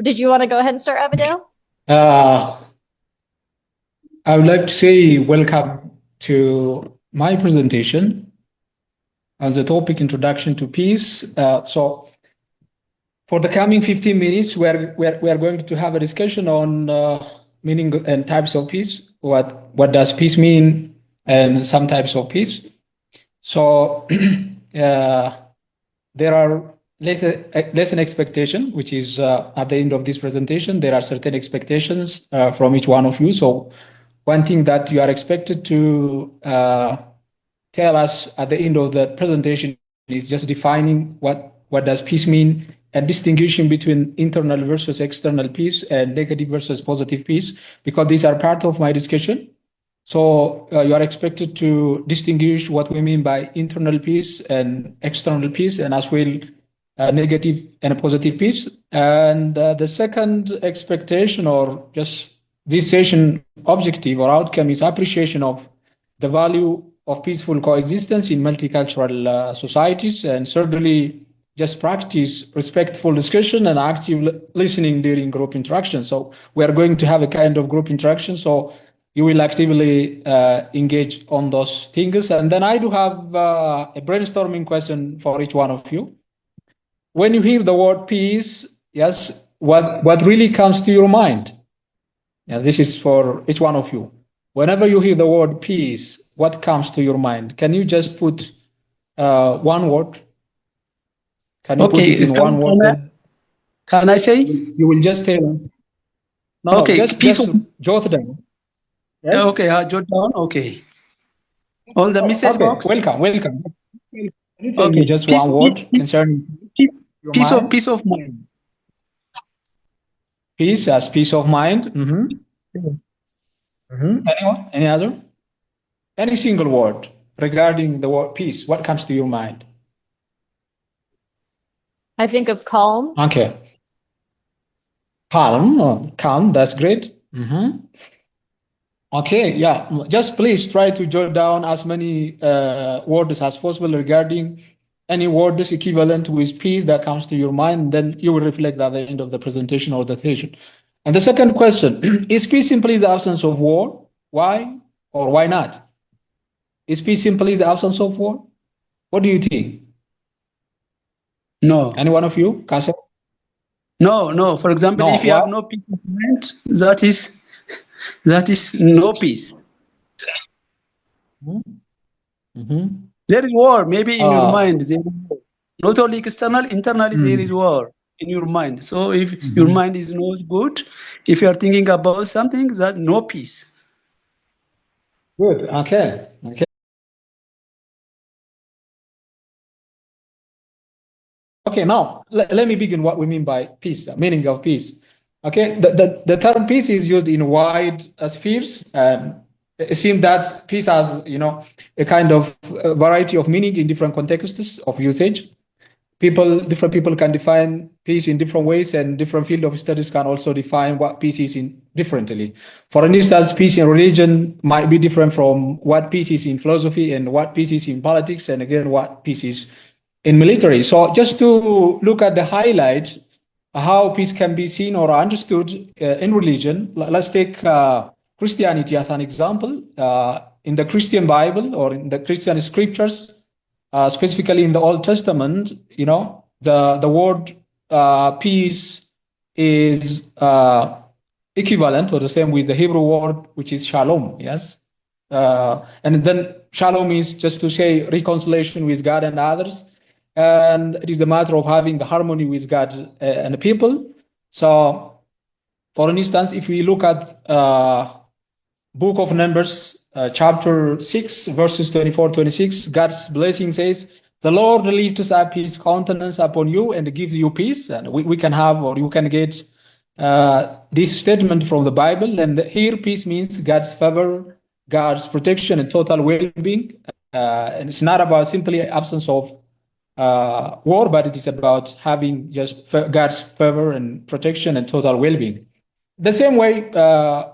Did you want to go ahead and start, Abigail? I would like to say welcome to my presentation on the topic Introduction to Peace. So for the coming 15 minutes, we are going to have a discussion on meaning and types of peace. What does peace mean, and some types of peace. So there are lesson expectation, which is at the end of this presentation. There are certain expectations from each one of you. So one thing that you are expected to tell us at the end of the presentation is just defining what does peace mean, and distinguishing between internal versus external peace and negative versus positive peace, because these are part of my discussion. So you are expected to distinguish what we mean by internal peace and external peace, and as well negative and positive peace. And the second expectation, or just this session objective or outcome, is appreciation of the value of peaceful coexistence in multicultural societies, and certainly just practice respectful discussion and active listening during group interaction. So we are going to have a kind of group interaction, so you will actively engage on those things. And then I do have a brainstorming question for each one of you. When you hear the word peace, yes, what really comes to your mind? Yeah, this is for each one of you. Whenever you hear the word peace, what comes to your mind? Can you just put one word? Can you put it in one word? Can I say? You will just tell. No, okay, just jot down. Yes? Okay, I jot down. Okay. On the message box. Welcome. Okay, just peace, one word concerning peace of mind. Peace as peace of mind. Anyone? Any other? Any single word regarding the word peace. What comes to your mind? I think of calm. Okay. Calm. That's great. Okay, yeah. Just please try to jot down as many words as possible regarding any words equivalent with peace that comes to your mind. Then you will reflect at the end of the presentation or the session. And the second question, is peace simply the absence of war? Why or why not? Is peace simply the absence of war? What do you think? No. Any one of you, Kasser? No. For example, if you have no peace of mind, that is no peace. There is war, maybe in your mind. There is war. Not only external, internally there is war in your mind. So if your mind is not good, if you are thinking about something, that no peace. Good. Okay. Okay, now let me begin what we mean by peace, the meaning of peace. Okay, the term peace is used in wide spheres. It seems that peace has, a kind of variety of meaning in different contexts of usage. Different people can define peace in different ways, and different field of studies can also define what peace is in differently. For instance, peace in religion might be different from what peace is in philosophy, and what peace is in politics, and again, what peace is in military. So just to look at the highlights, how peace can be seen or understood in religion, let's take Christianity as an example. In the Christian Bible or in the Christian scriptures, specifically in the Old Testament, the word peace is equivalent or the same with the Hebrew word, which is shalom. Yes. And then shalom is just to say reconciliation with God and others. And it is a matter of having the harmony with God and the people. So, for instance, if we look at Book of Numbers, chapter 6, verses 24-26, God's blessing says, "The Lord lifts up his countenance upon you and gives you peace." And we can have, or you can get this statement from the Bible. And here peace means God's favor, God's protection, and total well-being. And it's not about simply absence of war, but it is about having just God's favor and protection and total well-being. the same way,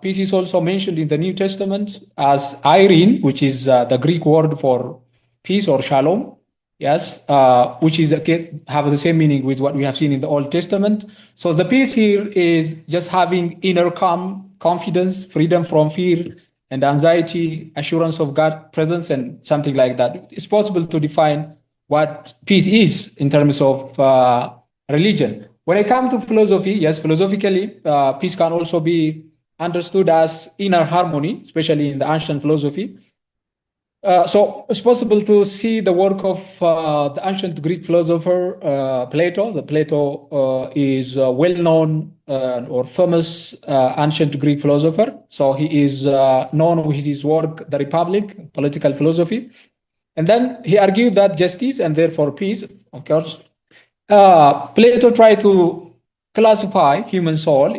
peace is also mentioned in the New Testament as Irene, which is the Greek word for peace or shalom. Yes, which is have the same meaning with what we have seen in the Old Testament. So the peace here is just having inner calm, confidence, freedom from fear and anxiety, assurance of God's presence, and something like that. It's possible to define what peace is in terms of religion. When it comes to philosophy, yes, philosophically, peace can also be understood as inner harmony, especially in the ancient philosophy. So it's possible to see the work of the ancient Greek philosopher Plato. Plato is a well-known or famous ancient Greek philosopher. So he is known with his work, The Republic, political philosophy. And then he argued that justice and therefore peace, of course, Plato tried to classify human soul,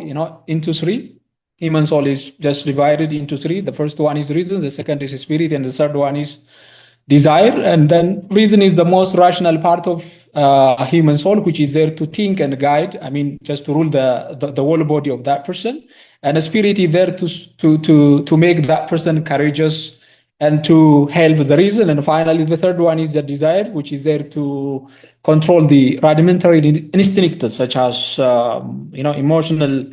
into three. Human soul is just divided into three. The first one is reason, the second is spirit, and the third one is desire. And then reason is the most rational part of human soul, which is there to think and guide. I mean, just to rule the whole body of that person. And the spirit is there to make that person courageous and to help the reason. And finally, the third one is the desire, which is there to control the rudimentary instincts, such as emotional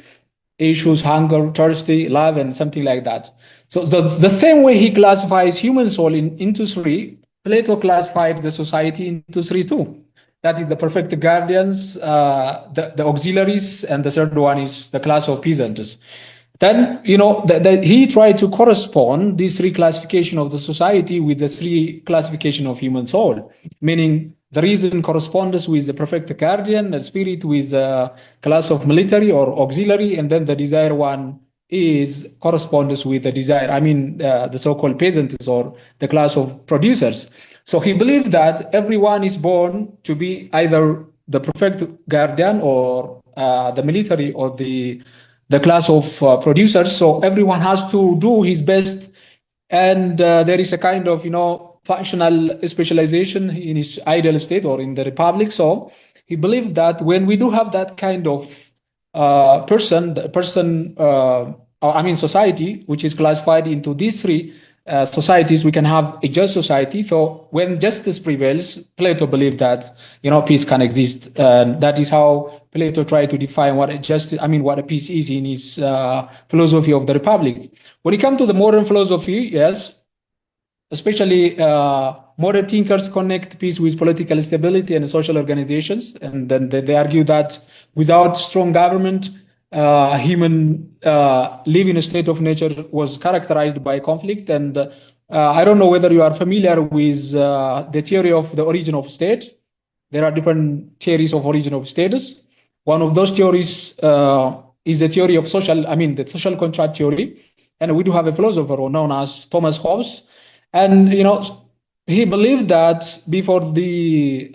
issues, hunger, thirsty, love, and something like that. So the same way he classifies human soul into three, Plato classified the society into three too. That is the perfect guardians, the auxiliaries, and the third one is the class of peasants. Then, he tried to correspond these three classification of the society with the three classification of human soul, meaning the reason corresponds with the perfect guardian, the spirit with the class of military or auxiliary, and then the desire one corresponds with the desire. I mean, the so-called peasants or the class of producers. So he believed that everyone is born to be either the perfect guardian or the military or the class of producers. So everyone has to do his best, and there is a kind of functional specialization in his ideal state or in the republic. So he believed that when we do have that kind of society, which is classified into these three societies, we can have a just society. So when justice prevails, Plato believed that peace can exist, and that is how Plato tried to define what a peace is in his philosophy of the Republic. When it comes to the modern philosophy, yes, especially modern thinkers connect peace with political stability and social organizations, and then they argue that without strong government, human live in a state of nature was characterized by conflict. And I don't know whether you are familiar with the theory of the origin of state. There are different theories of origin of status. One of those theories is the theory of the social contract theory. And we do have a philosopher known as Thomas Hobbes. And, he believed that before the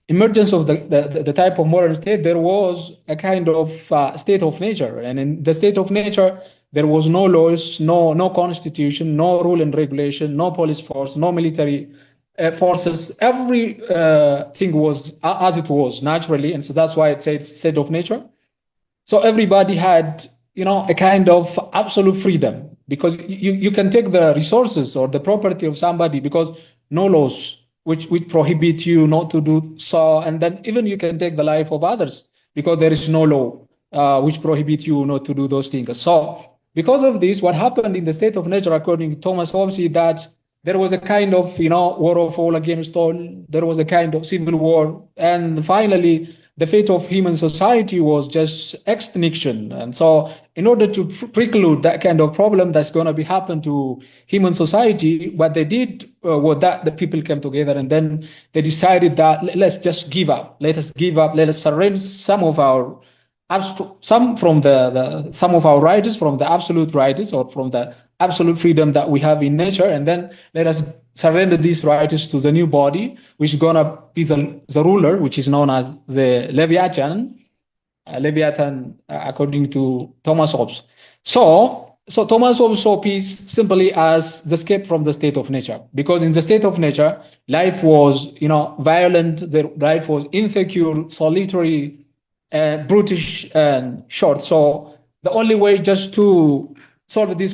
emergence of the type of modern state, there was a kind of state of nature. And in the state of nature, there was no laws, no constitution, no rule and regulation, no police force, no military forces. Everything was as it was naturally. And so that's why it says state of nature. So everybody had, a kind of absolute freedom, because you can take the resources or the property of somebody because no laws which prohibit you not to do so. And then even you can take the life of others because there is no law which prohibits you not to do those things. So because of this, what happened in the state of nature, according to Thomas Hobbes, is that there was a kind of, war of all against all. There was a kind of civil war. And finally, the fate of human society was just extinction. And so in order to preclude that kind of problem that's going to be happen to human society, what they did was that the people came together and then they decided that let's just give up. Let us give up. Let us surrender some of our rights from the absolute rights or from the absolute freedom that we have in nature, and then let us surrender these rights to the new body, which is gonna be the ruler, which is known as the Leviathan. According to Thomas Hobbes. So Thomas Hobbes saw peace simply as the escape from the state of nature, because in the state of nature, life was, violent. Life was insecure, solitary, brutish, and short. So the only way just to solve this